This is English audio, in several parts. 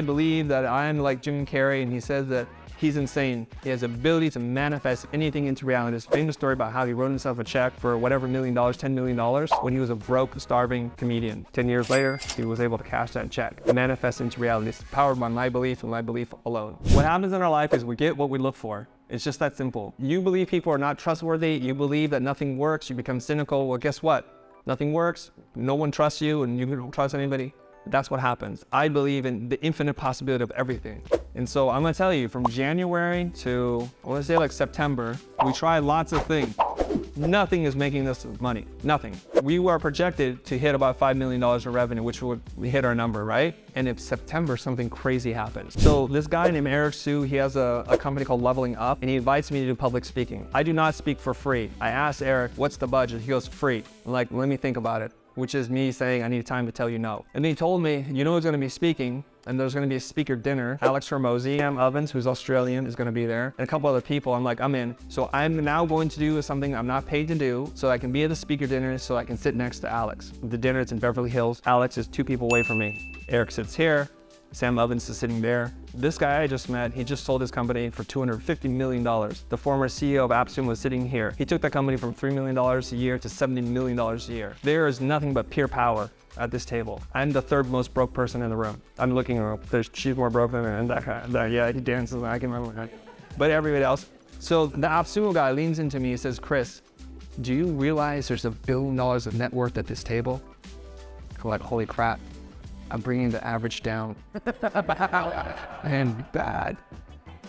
I believe that I'm like Jim Carrey, and he says that he's insane. He has the ability to manifest anything into reality. This famous story about how he wrote himself a check for whatever $1 million, $10 million, when he was a broke, starving comedian. 10 years later, he was able to cash that check, manifest into reality. It's powered by my belief and my belief alone. What happens in our life is we get what we look for. It's just that simple. You believe people are not trustworthy, you believe that nothing works, you become cynical. Well, guess what? Nothing works, no one trusts you, and you don't trust anybody. That's what happens. I believe in the infinite possibility of everything. And so I'm gonna tell you, from January to, I wanna say like September, we tried lots of things. Nothing is making us money, nothing. We were projected to hit about $5 million in revenue, which would hit our number, right? And in September, something crazy happens. So this guy named Eric Sue, he has a company called Leveling Up, and he invites me to do public speaking. I do not speak for free. I asked Eric, what's the budget? He goes, free. I'm like, let me think about it. Which is me saying I need time to tell you no. And then he told me, you know who's gonna be speaking, and there's gonna be a speaker dinner. Alex Hormozi, Sam Ovens, who's Australian, is gonna be there, and a couple other people. I'm like, I'm in. So I'm now going to do something I'm not paid to do, so I can be at the speaker dinner, so I can sit next to Alex. The dinner is in Beverly Hills. Alex is 2 people away from me. Eric sits here. Sam Ovens is sitting there. This guy I just met, he just sold his company for $250 million. The former CEO of AppSumo was sitting here. He took that company from $3 million a year to $70 million a year. There is nothing but pure power at this table. I'm the 3rd most broke person in the room. I'm looking up, she's more broke than me, and that guy, yeah, he dances, I can remember. But everybody else. So the AppSumo guy leans into me and says, Chris, do you realize there's $1 billion of net worth at this table? I'm like, holy crap. I'm bringing the average down. And bad.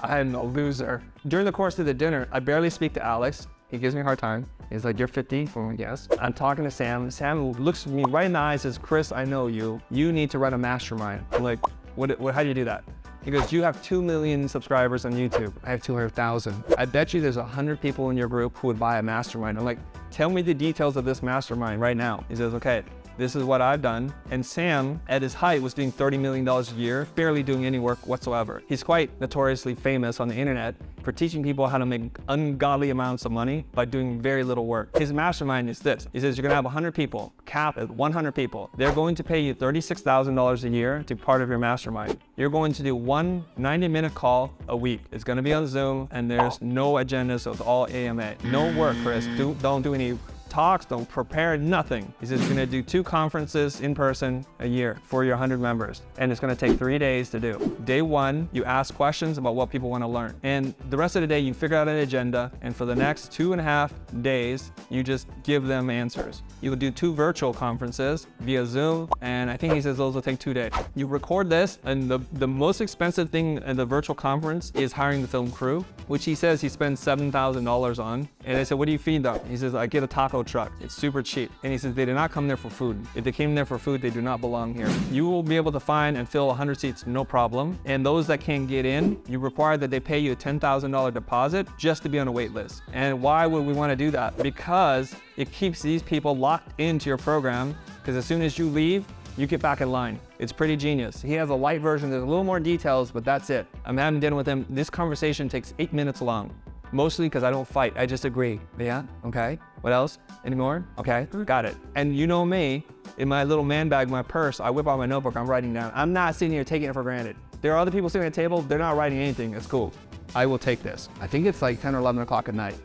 I'm a loser. During the course of the dinner, I barely speak to Alex. He gives me a hard time. He's like, you're 50? I'm like, yes. I'm talking to Sam. Sam looks me right in the eye and says, Chris, I know you. You need to run a mastermind. I'm like, how do you do that? He goes, you have 2 million subscribers on YouTube. I have 200,000. I bet you there's 100 people in your group who would buy a mastermind. I'm like, tell me the details of this mastermind right now. He says, okay. This is what I've done. And Sam, at his height, was doing $30 million a year, barely doing any work whatsoever. He's quite notoriously famous on the internet for teaching people how to make ungodly amounts of money by doing very little work. His mastermind is this. He says, you're gonna have 100 people, cap at 100 people. They're going to pay you $36,000 a year to be part of your mastermind. You're going to do one 90-minute call a week. It's gonna be on Zoom, and there's no agenda, so it's all AMA. No work, Chris. Don't do any talks, don't prepare, nothing. He says he's gonna do 2 conferences in person a year for your 100 members. And it's gonna take 3 days to do. Day 1, you ask questions about what people wanna learn. And the rest of the day, you figure out an agenda. And for the next 2.5 days, you just give them answers. You will do 2 virtual conferences via Zoom. And I think he says those will take 2 days. You record this, and the most expensive thing in the virtual conference is hiring the film crew, which he says he spends $7,000 on. And I said, what do you feed them? He says, I get a taco truck. It's super cheap. And he says, they do not come there for food. If they came there for food, they do not belong here. You will be able to find and fill 100 seats, no problem. And those that can't get in, you require that they pay you a $10,000 deposit just to be on a wait list. And why would we want to do that? Because it keeps these people locked into your program, because as soon as you leave, you get back in line. It's pretty genius. He has a light version. There's a little more details, but that's it. I'm having dinner with him. This conversation takes 8 minutes long. Mostly because I don't fight, I just agree. Yeah, okay. What else? Any more? Okay, got it. And you know me, in my little man bag, my purse, I whip out my notebook, I'm writing down. I'm not sitting here taking it for granted. There are other people sitting at the table, they're not writing anything, it's cool. I will take this. I think it's like 10 or 11 o'clock at night.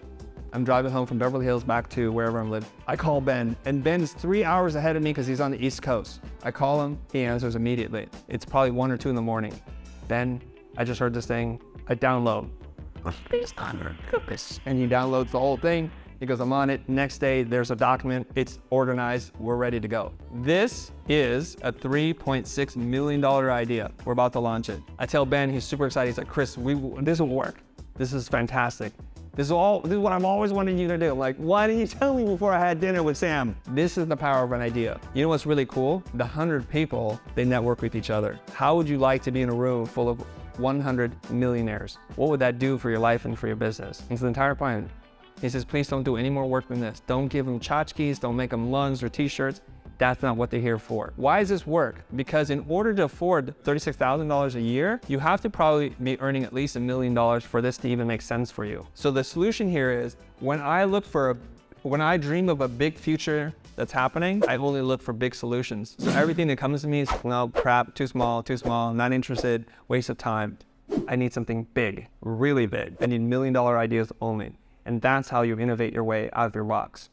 I'm driving home from Beverly Hills back to wherever I'm living. I call Ben, and Ben's 3 hours ahead of me because he's on the East Coast. I call him, he answers immediately. It's probably 1 or 2 in the morning. Ben, I just heard this thing, I download. And he downloads the whole thing. He goes, I'm on it. Next day, there's a document. It's organized. We're ready to go. This is a $3.6 million idea. We're about to launch it. I tell Ben, he's super excited. He's like, Chris, this will work. This is fantastic. This is what I've always wanted you to do. I'm like, why didn't you tell me before I had dinner with Sam? This is the power of an idea. You know what's really cool? The 100 people, they network with each other. How would you like to be in a room full of 100 millionaires? What would that do for your life and for your business? It's the entire plan. He says, please don't do any more work than this. Don't give them tchotchkes, don't make them lungs or t-shirts. That's not what they're here for. Why does this work? Because in order to afford $36,000 a year, you have to probably be earning at least $1 million for this to even make sense for you. So the solution here is, when I dream of a big future that's happening, I only look for big solutions. So everything that comes to me is, no, crap, too small, not interested, waste of time. I need something big, really big. I need $1 million ideas only. And that's how you innovate your way out of your box.